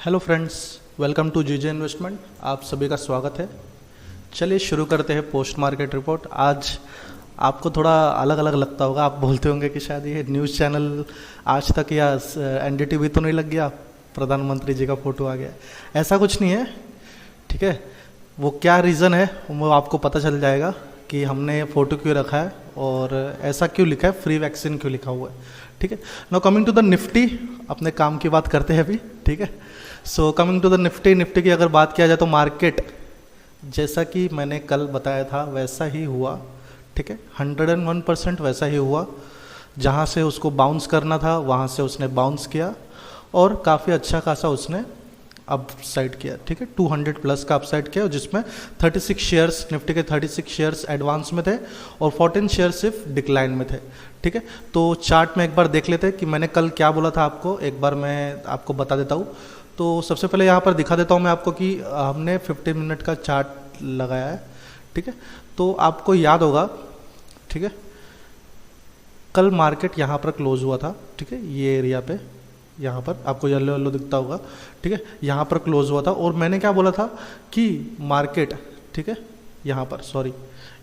Hello friends, welcome to GJ investment. आप सभी का स्वागत है। चलिए शुरू करते हैं पोस्ट मार्केट रिपोर्ट। आज आपको थोड़ा अलग अलग लगता होगा, आप बोलते होंगे कि शायद ये न्यूज़ चैनल आज तक या एनडीटीवी तो नहीं लग गया, प्रधानमंत्री जी का फ़ोटो आ गया। ऐसा कुछ नहीं है, ठीक है। वो क्या रीज़न है वो आपको पता चल जाएगा कि हमने फ़ोटो क्यों रखा है और ऐसा क्यों लिखा है, फ्री वैक्सीन क्यों लिखा हुआ है, ठीक है। Now coming to the Nifty, अपने काम की बात करते हैं अभी, ठीक है। So coming to the Nifty की अगर बात किया जाए तो मार्केट जैसा कि मैंने कल बताया था वैसा ही हुआ, ठीक है। 101% वैसा ही हुआ। जहाँ से उसको बाउंस करना था वहाँ से उसने बाउंस किया और काफ़ी अच्छा खासा उसने अप साइड किया, ठीक है। 200 प्लस का अपसाइड किया, जिसमें 36 शेयर्स, निफ्टी के 36 शेयर्स एडवांस में थे और 14 शेयर्स सिर्फ डिक्लाइन में थे, ठीक है। तो चार्ट में एक बार देख लेते हैं कि मैंने कल क्या बोला था आपको, एक बार मैं आपको बता देता हूँ। तो सबसे पहले यहाँ पर दिखा देता हूँ मैं आपको कि हमने 50 मिनट का चार्ट लगाया है, ठीक है। तो आपको याद होगा, ठीक है, कल मार्केट यहाँ पर क्लोज हुआ था, ठीक है। ये एरिया पे यहाँ पर आपको येलो येलो दिखता होगा, ठीक है। यहाँ पर क्लोज हुआ था और मैंने क्या बोला था कि मार्केट, ठीक है, यहाँ पर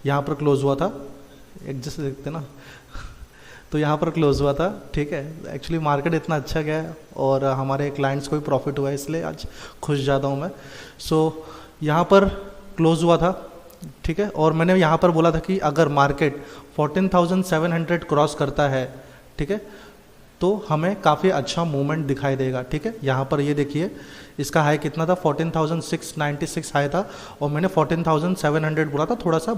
यहाँ पर क्लोज हुआ था, एक जैसे देखते ना तो यहाँ पर क्लोज हुआ था, ठीक है। एक्चुअली मार्केट इतना अच्छा गया है और हमारे क्लाइंट्स को भी प्रॉफिट हुआ है, इसलिए आज खुश ज़्यादा हूँ मैं। सो यहाँ पर क्लोज हुआ था, ठीक है। और मैंने यहाँ पर बोला था कि अगर मार्केट 14,700 क्रॉस करता है, ठीक है, तो हमें काफ़ी अच्छा मूवमेंट दिखाई देगा, ठीक है। यहाँ पर ये देखिए, इसका हाई कितना था, 14,696 हाई था और मैंने 14,700 बोला था, थोड़ा सा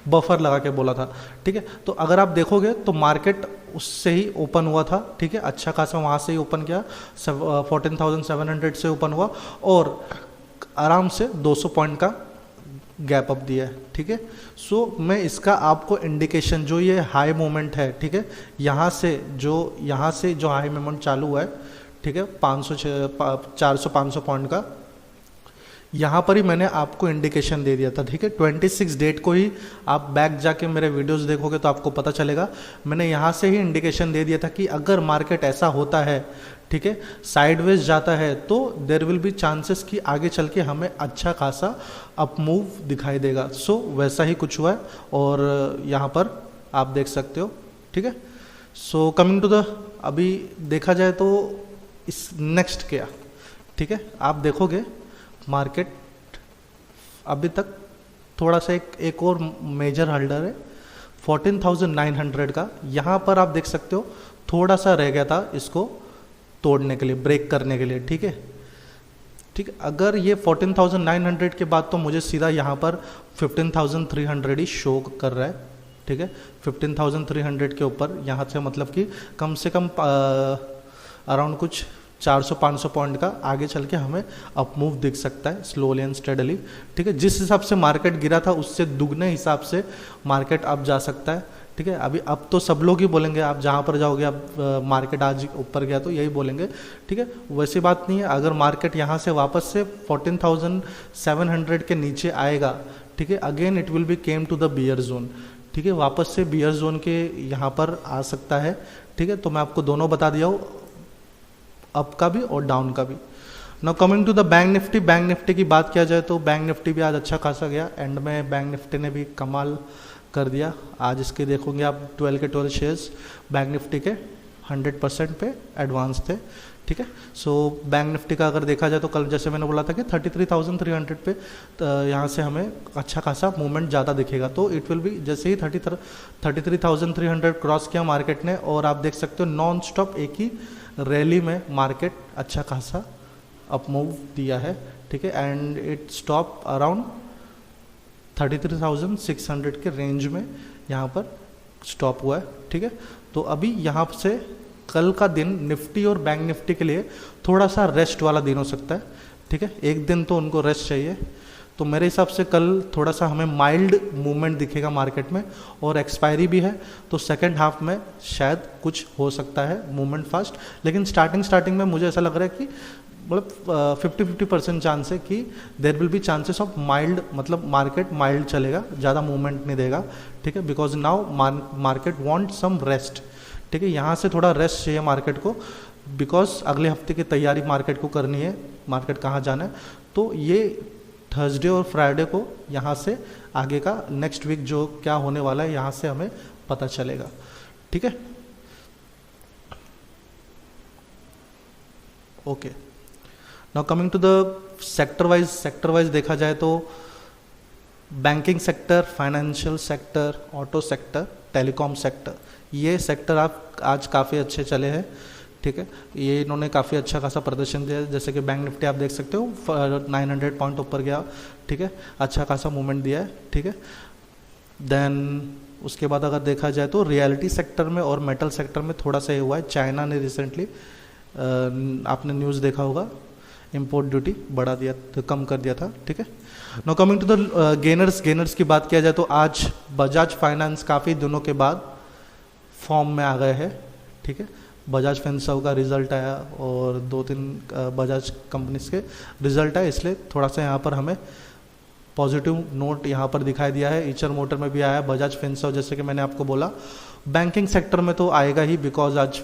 बफर लगा के बोला था, ठीक है। तो अगर आप देखोगे तो मार्केट उससे ही ओपन हुआ था, ठीक है, अच्छा खासा वहाँ से ही ओपन किया, 14,700 से ओपन हुआ और आराम से 200 पॉइंट का गैप अप दिया है, ठीक है। सो मैं इसका आपको इंडिकेशन, जो ये हाई मोमेंट है, ठीक है, यहाँ से जो हाई मोमेंट चालू हुआ है, ठीक है, 400-500 पॉइंट का, यहाँ पर ही मैंने आपको इंडिकेशन दे दिया था, ठीक है। 26 डेट को ही आप बैक जाके मेरे वीडियोस देखोगे तो आपको पता चलेगा, मैंने यहाँ से ही इंडिकेशन दे दिया था कि अगर मार्केट ऐसा होता है, ठीक है, साइडवेज जाता है, तो देयर विल बी चांसेस कि आगे चल के हमें अच्छा खासा अप मूव दिखाई देगा। सो वैसा ही कुछ हुआ है और यहाँ पर आप देख सकते हो, ठीक है। सो कमिंग टू द, अभी देखा जाए तो इस नेक्स्ट क्या, ठीक है, आप देखोगे मार्केट अभी तक थोड़ा सा एक और मेजर होल्डर है 14,900 का, यहाँ पर आप देख सकते हो थोड़ा सा रह गया था इसको तोड़ने के लिए, ब्रेक करने के लिए, ठीक है, ठीक है। अगर ये 14,900 के बाद तो मुझे सीधा यहाँ पर 15,300 ही शो कर रहा है, ठीक है। 15,300 के ऊपर यहाँ से मतलब कि कम से कम अराउंड कुछ 400-500 पॉइंट का आगे चल के हमें अप मूव दिख सकता है, स्लोली एंड स्टेडली, ठीक है। जिस हिसाब से मार्केट गिरा था उससे दुगने हिसाब से मार्केट अब जा सकता है, ठीक है। अभी अब तो सब लोग ही बोलेंगे, आप जहाँ पर जाओगे अब मार्केट आज ऊपर गया तो यही बोलेंगे, ठीक है। वैसी बात नहीं है, अगर मार्केट यहाँ से वापस से 14,700 के नीचे आएगा, ठीक है, again it will be came to the bear zone, ठीक है, वापस से बियर जोन के यहाँ पर आ सकता है, ठीक है। तो मैं आपको दोनों बता दिया हूँ, अप का भी और डाउन का भी। Now coming to the Bank Nifty की बात किया जाए तो बैंक निफ्टी भी आज अच्छा खासा गया, एंड में बैंक निफ्टी ने भी कमाल कर दिया। आज इसके देखोगे आप 12 के 12 शेयर्स बैंक निफ्टी के 100% पे एडवांस थे, ठीक है। सो बैंक निफ्टी का अगर देखा जाए तो कल जैसे मैंने बोला था कि 33,300 पे यहाँ से हमें अच्छा खासा मूवमेंट ज़्यादा दिखेगा, तो इट विल बी जैसे ही 33,300 क्रॉस किया मार्केट ने, और आप देख सकते हो नॉन स्टॉप एक ही रैली में मार्केट अच्छा खासा अप मूव दिया है, ठीक है। एंड इट स्टॉप अराउंड 33,600 के रेंज में यहाँ पर स्टॉप हुआ है, ठीक है। तो अभी यहाँ से कल का दिन निफ्टी और बैंक निफ्टी के लिए थोड़ा सा रेस्ट वाला दिन हो सकता है, ठीक है। एक दिन तो उनको रेस्ट चाहिए, तो मेरे हिसाब से कल थोड़ा सा हमें माइल्ड मूवमेंट दिखेगा मार्केट में, और एक्सपायरी भी है तो सेकेंड हाफ में शायद कुछ हो सकता है मूवमेंट फास्ट, लेकिन स्टार्टिंग में मुझे ऐसा लग रहा है कि मतलब 50-50% चांस है कि there will be chances of mild, मतलब मार्केट माइल्ड चलेगा, ज़्यादा मूवमेंट नहीं देगा, ठीक है। Because now market want some rest, ठीक है, यहाँ से थोड़ा रेस्ट चाहिए मार्केट को, बिकॉज अगले हफ्ते की तैयारी मार्केट को करनी है, मार्केट कहाँ जाना है, तो ये थर्सडे और फ्राइडे को यहाँ से आगे का नेक्स्ट वीक जो क्या होने वाला है यहाँ से हमें पता चलेगा, ठीक है। Okay, now coming to the sector wise देखा जाए तो banking sector, financial sector, auto sector, telecom sector, ये सेक्टर आप आज काफ़ी अच्छे चले हैं, ठीक है। ये इन्होंने काफ़ी अच्छा खासा प्रदर्शन दिया, जैसे कि बैंक निफ्टी आप देख सकते हो 900 पॉइंट ऊपर गया, ठीक है, अच्छा खासा मूवमेंट दिया है, ठीक है। देन उसके बाद अगर देखा जाए तो रियलिटी सेक्टर में और मेटल सेक्टर में थोड़ा सा ये हुआ है। चाइना ने रिसेंटली आपने न्यूज़ देखा होगा, इंपोर्ट ड्यूटी बढ़ा दिया, तो कम कर दिया था, ठीक है। Now coming to the gainers की बात किया जाए तो आज बजाज फाइनेंस काफ़ी दिनों के बाद फॉर्म में आ गए हैं, ठीक है। बजाज फिनसर्व का रिजल्ट आया और 2-3 बजाज कंपनीज के रिजल्ट आए, इसलिए थोड़ा सा यहाँ पर हमें पॉजिटिव नोट यहाँ पर दिखाई दिया है। ईचर मोटर में भी आया है, बजाज फिनसर्व जैसे कि मैंने आपको बोला। बैंकिंग सेक्टर में तो आएगा ही, बिकॉज आज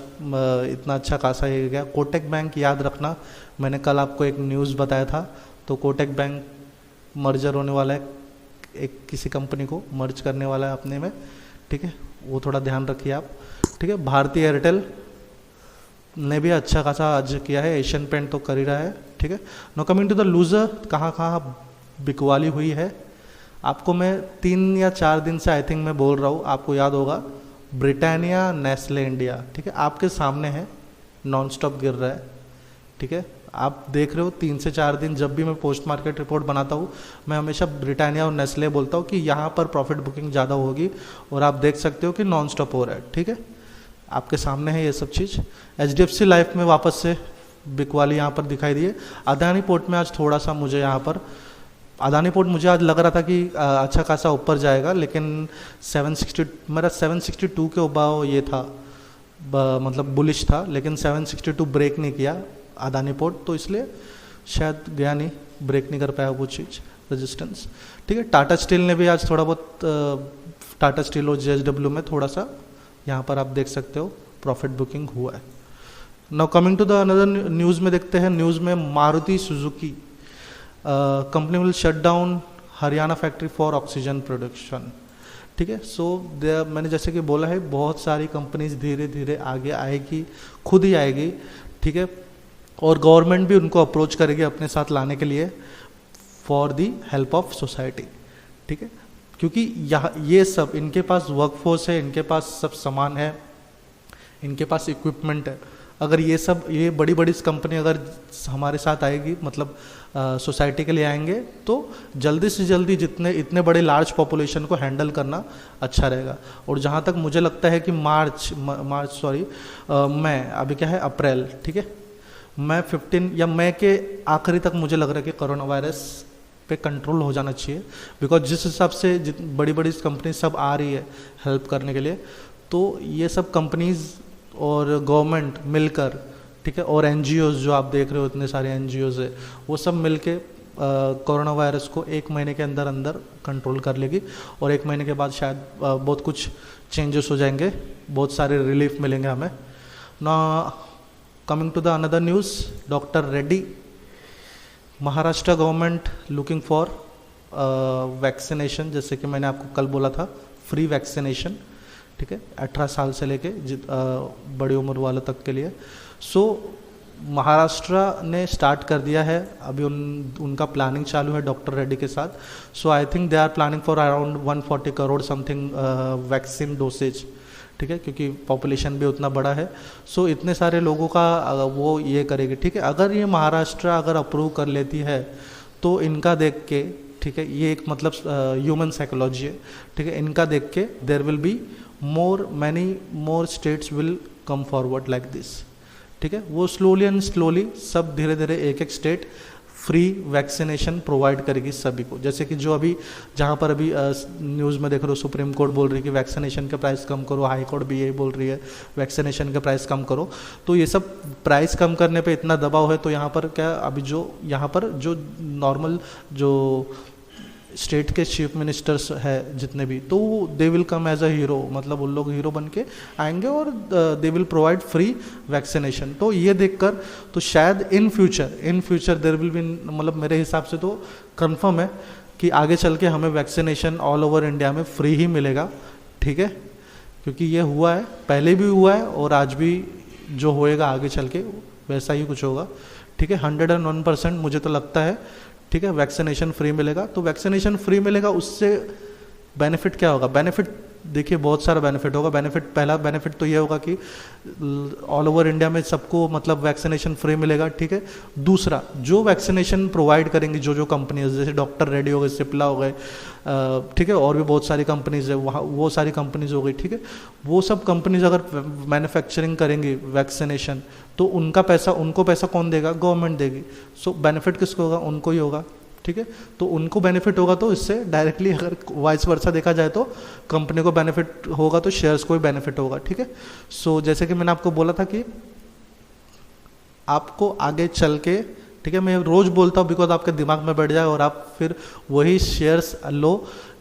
इतना अच्छा खासा ये गया। कोटक बैंक याद रखना, मैंने कल आपको एक न्यूज़ बताया था, तो कोटक बैंक मर्जर होने वाला है, एक किसी कंपनी को मर्ज करने वाला है अपने में, ठीक है, वो थोड़ा ध्यान रखिए आप, ठीक है। भारतीय एयरटेल ने भी अच्छा खासा आज किया है, एशियन पेंट तो कर ही रहा है, ठीक है। No coming to the loser, कहाँ कहाँ बिकवाली हुई है आपको मैं 3 या 4 दिन से आई थिंक मैं बोल रहा हूँ, आपको याद होगा, ब्रिटानिया, नेस्ले इंडिया, ठीक है, आपके सामने है, नॉन स्टॉप गिर रहा है, ठीक है। आप देख रहे हो 3 से 4 दिन, जब भी मैं पोस्ट मार्केट रिपोर्ट बनाता हूँ मैं हमेशा ब्रिटानिया और नेस्ले बोलता हूँ कि यहाँ पर प्रॉफिट बुकिंग ज़्यादा होगी, और आप देख सकते हो कि नॉन स्टॉप हो रहा है, ठीक है, आपके सामने है ये सब चीज़। HDFC लाइफ में वापस से बिकवाली यहाँ पर दिखाई दी है। अदानी पोर्ट में आज थोड़ा सा मुझे यहाँ पर, अदानी पोर्ट मुझे आज लग रहा था कि अच्छा खासा ऊपर जाएगा, लेकिन 760 मेरा 762 के ऊपर ये था, मतलब बुलिश था, लेकिन 762 ब्रेक नहीं किया अदानी पोर्ट, तो इसलिए शायद गया नहीं, ब्रेक नहीं कर पाया वो चीज़, रेजिस्टेंस, ठीक है। टाटा स्टील ने भी आज थोड़ा बहुत, टाटा स्टील और JSW में थोड़ा सा यहाँ पर आप देख सकते हो प्रॉफिट बुकिंग हुआ है। Now coming to the another news में देखते हैं, न्यूज़ में Maruti Suzuki company will shut down Haryana factory for oxygen production, ठीक है। सो मैंने जैसे कि बोला है, बहुत सारी कंपनीज धीरे धीरे आगे आएगी, खुद ही आएगी, ठीक है, और गवर्नमेंट भी उनको अप्रोच करेगी अपने साथ लाने के लिए for the help of society, ठीक है, क्योंकि ये सब इनके पास वर्कफोर्स है, इनके पास सब सामान है, इनके पास इक्विपमेंट है। अगर ये बड़ी बड़ी कंपनी अगर हमारे साथ आएगी, मतलब सोसाइटी के लिए आएंगे, तो जल्दी से जल्दी इतने बड़े लार्ज पॉपुलेशन को हैंडल करना अच्छा रहेगा। और जहाँ तक मुझे लगता है कि मई, अभी क्या है, अप्रैल, ठीक है, मई 15 या मई के आखिरी तक मुझे लग रहा है कि कोरोना वायरस पे कंट्रोल हो जाना चाहिए, बिकॉज जिस हिसाब से बड़ी बड़ी कंपनी सब आ रही है हेल्प करने के लिए, तो ये सब कंपनीज और गवर्नमेंट मिलकर, ठीक है, और NGOs जो आप देख रहे हो, इतने सारे NGOs है, वो सब मिलके कोरोना वायरस को 1 महीने के अंदर अंदर कंट्रोल कर लेगी, और 1 महीने के बाद शायद बहुत कुछ चेंजेस हो जाएंगे, बहुत सारे रिलीफ मिलेंगे हमें ना। Coming to the another news, doctor Reddy, Maharashtra government looking for vaccination, जैसे कि मैंने आपको कल बोला था, फ्री वैक्सीनेशन, ठीक है, 18 साल से लेके बड़ी उम्र वालों तक के लिए। सो महाराष्ट्र ने स्टार्ट कर दिया है, अभी उनका प्लानिंग चालू है डॉक्टर रेड्डी के साथ। So I think they are planning for around 140 crore something vaccine doses, ठीक है, क्योंकि पॉपुलेशन भी उतना बड़ा है। सो इतने सारे लोगों का वो ये करेगी, ठीक है। अगर ये महाराष्ट्र अगर अप्रूव कर लेती है तो इनका देख के, ठीक है, ये एक मतलब ह्यूमन साइकोलॉजी है, ठीक है, इनका देख के there will be many more states will come forward like this, ठीक है। वो स्लोली एंड स्लोली सब धीरे धीरे एक स्टेट फ्री वैक्सीनेशन प्रोवाइड करेगी सभी को। जैसे कि जो अभी जहाँ पर अभी न्यूज़ में देख रहे हो, सुप्रीम कोर्ट बोल रही है कि वैक्सीनेशन के प्राइस कम करो, हाई कोर्ट भी यही बोल रही है वैक्सीनेशन के प्राइस कम करो। तो ये सब प्राइस कम करने पे इतना दबाव है, तो यहाँ पर क्या, अभी जो यहाँ पर जो नॉर्मल जो स्टेट के चीफ मिनिस्टर्स है जितने भी, तो they will come as a hero, मतलब उन लोग हीरो बन के आएंगे और they will provide free vaccination. तो ये देखकर तो शायद in future there will be, मतलब मेरे हिसाब से तो कंफर्म है कि आगे चल के हमें वैक्सीनेशन ऑल ओवर इंडिया में फ्री ही मिलेगा, ठीक है, क्योंकि ये हुआ है, पहले भी हुआ है और आज भी जो होएगा आगे चल के वैसा ही कुछ होगा, ठीक है। 101% मुझे तो लगता है, ठीक है, वैक्सीनेशन फ्री मिलेगा। तो वैक्सीनेशन फ्री मिलेगा, उससे बेनिफिट क्या होगा? बेनिफिट देखिए बहुत सारा बेनिफिट होगा। पहला बेनिफिट तो ये होगा कि ऑल ओवर इंडिया में सबको मतलब वैक्सीनेशन फ्री मिलेगा, ठीक है। दूसरा, जो वैक्सीनेशन प्रोवाइड करेंगी जो कंपनीज, जैसे डॉक्टर रेड्डी हो गए, सिप्ला हो गए, ठीक है, और भी बहुत सारी कंपनीज है वहाँ, वो सारी कंपनीज हो गई, ठीक है। वो सब कंपनीज अगर मैन्युफैक्चरिंग करेंगी वैक्सीनेशन, तो उनको पैसा कौन देगा? गवर्नमेंट देगी। सो बेनिफिट किसको होगा? उनको ही होगा, ठीक है। तो उनको बेनिफिट होगा, तो इससे डायरेक्टली अगर वाइस वर्सा देखा जाए तो कंपनी को बेनिफिट होगा तो शेयर्स को भी बेनिफिट होगा, ठीक है। सो जैसे कि मैंने आपको बोला था कि आपको आगे चल के, ठीक है, मैं रोज बोलता हूँ बिकॉज आपके दिमाग में बैठ जाए और आप फिर वही शेयर्स लो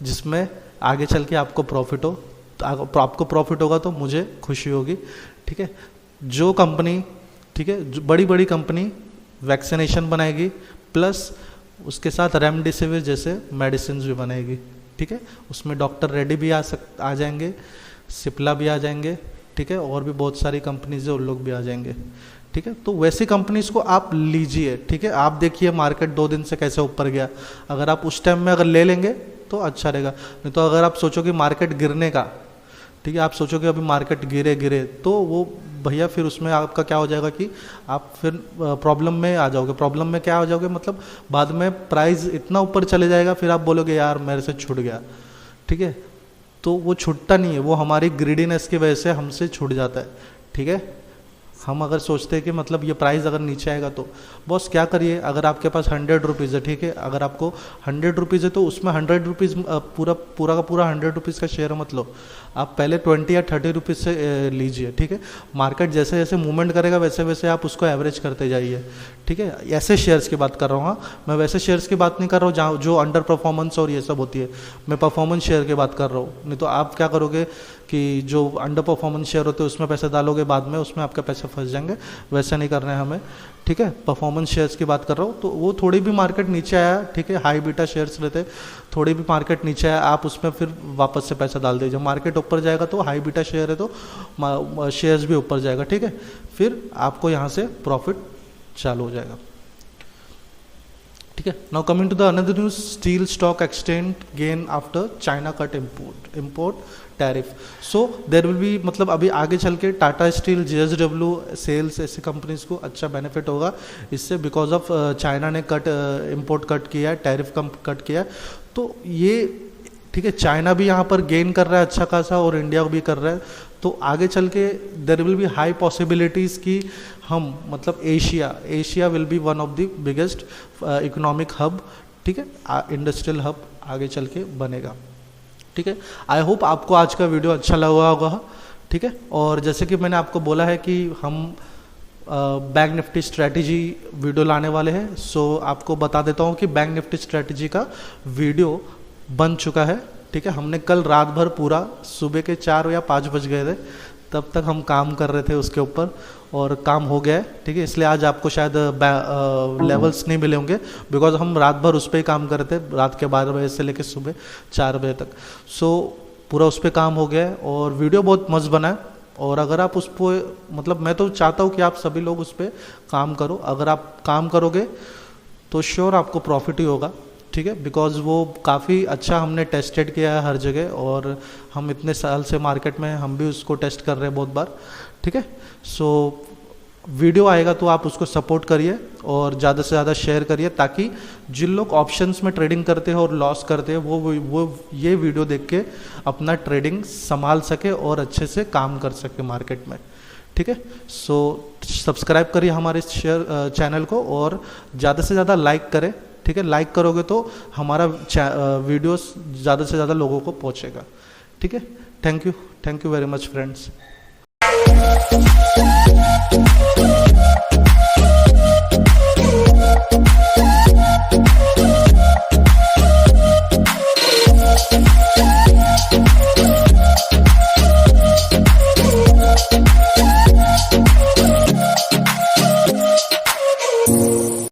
जिसमें आगे चल के आपको प्रॉफिट हो। तो आपको प्रॉफिट होगा तो मुझे खुशी होगी, ठीक है। जो कंपनी, ठीक है, जो बड़ी बड़ी कंपनी वैक्सीनेशन बनाएगी प्लस उसके साथ रेमडेसिविर जैसे मेडिसिन भी बनाएगी, ठीक है, उसमें डॉक्टर रेड्डी भी आ जाएंगे, सिप्ला भी आ जाएंगे, ठीक है, और भी बहुत सारी कंपनीज है उन लोग भी आ जाएंगे, ठीक है। तो वैसी कंपनीज को आप लीजिए, ठीक है। आप देखिए मार्केट 2 दिन से कैसे ऊपर गया, अगर आप उस टाइम में अगर ले लेंगे तो अच्छा रहेगा। नहीं तो अगर आप सोचोगे मार्केट गिरने का, ठीक है, आप सोचोगे अभी मार्केट गिरे तो वो भैया फिर उसमें आपका क्या हो जाएगा कि आप फिर प्रॉब्लम में आ जाओगे। प्रॉब्लम में क्या हो जाओगे? मतलब बाद में प्राइस इतना ऊपर चले जाएगा, फिर आप बोलोगे यार मेरे से छूट गया, ठीक है। तो वो छूटता नहीं है, वो हमारी ग्रीडीनेस की वजह से हमसे छूट जाता है, ठीक है। हम अगर सोचते हैं कि मतलब ये प्राइस अगर नीचे आएगा तो बॉस क्या करिए, अगर आपके पास 100 रुपीज़ है, ठीक है, अगर आपको 100 रुपीज़ है तो उसमें 100 रुपीज़ पूरा का पूरा 100 रुपीज़ का शेयर मत लो, आप पहले 20 या 30 रुपीज़ से लीजिए, ठीक है। मार्केट जैसे जैसे मूवमेंट करेगा वैसे वैसे आप उसको एवरेज करते जाइए, ठीक है। ऐसे शेयर्स की बात कर रहा हूँ, हाँ, मैं वैसे शेयर्स की बात नहीं कर रहा हूँ जहाँ जो अंडर परफॉर्मेंस और ये सब होती है, मैं परफॉर्मेंस शेयर की बात कर रहा हूँ। नहीं तो आप क्या करोगे कि जो अंडर परफॉर्मेंस शेयर होते हैं उसमें पैसे डालोगे, बाद में उसमें आपके पैसे फंस जाएंगे, वैसा नहीं करना है हमें, ठीक है। परफॉर्मेंस शेयर्स की बात कर रहा हूँ, तो वो थोड़ी भी मार्केट नीचे आया, ठीक है, हाई बीटा शेयर्स लेते, थोड़ी भी मार्केट नीचे आया आप उसमें फिर वापस से पैसा डाल दीजिए। मार्केट ऊपर जाएगा तो हाई बीटा शेयर है तो शेयर्स भी ऊपर जाएगा, ठीक है, फिर आपको यहाँ से प्रॉफिट चालू हो जाएगा, ठीक है। Now coming to the another news, steel stock exchange gain after China cut import tariff. So there will be, मतलब अभी आगे चल के टाटा स्टील, JSW, सेल्स, ऐसी कंपनीज को अच्छा बेनिफिट होगा इससे, बिकॉज ऑफ चाइना ने इम्पोर्ट कट किया है, टैरिफ कम कट किया है। तो ये, ठीक है, चाइना भी यहाँ पर गेन कर रहा है अच्छा खासा और इंडिया भी कर रहा है। तो आगे चल के देर विल बी हाई पॉसिबिलिटीज़ कि हम, मतलब Asia will be one of the biggest economic hub, ठीक है, इंडस्ट्रियल हब आगे चल के बनेगा, ठीक है। आई होप आपको आज का वीडियो अच्छा लगा होगा, ठीक है। और जैसे कि मैंने आपको बोला है कि हम बैंक निफ्टी स्ट्रैटेजी वीडियो लाने वाले हैं, सो आपको बता देता हूँ कि बैंक निफ्टी स्ट्रैटेजी का वीडियो बन चुका है, ठीक है। हमने कल रात भर पूरा सुबह के 4 या 5 बज गए थे तब तक हम काम कर रहे थे उसके ऊपर और काम हो गया है, ठीक है। इसलिए आज आपको शायद लेवल्स नहीं मिले होंगे बिकॉज हम रात भर उस पर ही काम कर रहे थे, रात के 12 बजे से लेकर सुबह 4 बजे तक। सो पूरा उस पर काम हो गया है और वीडियो बहुत मस्त बना है। और अगर आप उस पर, मतलब मैं तो चाहता हूँ कि आप सभी लोग उस पर काम करो। अगर आप काम करोगे तो श्योर आपको प्रॉफिट ही होगा, ठीक है, बिकॉज वो काफ़ी अच्छा हमने टेस्टेड किया है हर जगह और हम इतने साल से मार्केट में हम भी उसको टेस्ट कर रहे हैं बहुत बार, ठीक है। सो वीडियो आएगा तो आप उसको सपोर्ट करिए और ज़्यादा से ज़्यादा शेयर करिए ताकि जिन लोग ऑप्शंस में ट्रेडिंग करते हैं और लॉस करते हैं वो ये वीडियो देख के अपना ट्रेडिंग संभाल सके और अच्छे से काम कर सके मार्केट में, ठीक है। सो सब्सक्राइब करिए हमारे चैनल को और ज़्यादा से ज़्यादा लाइक करें, ठीक है। लाइक करोगे तो हमारा वीडियोस ज़्यादा से ज़्यादा लोगों को पहुंचेगा, ठीक है। Thank you very much friends.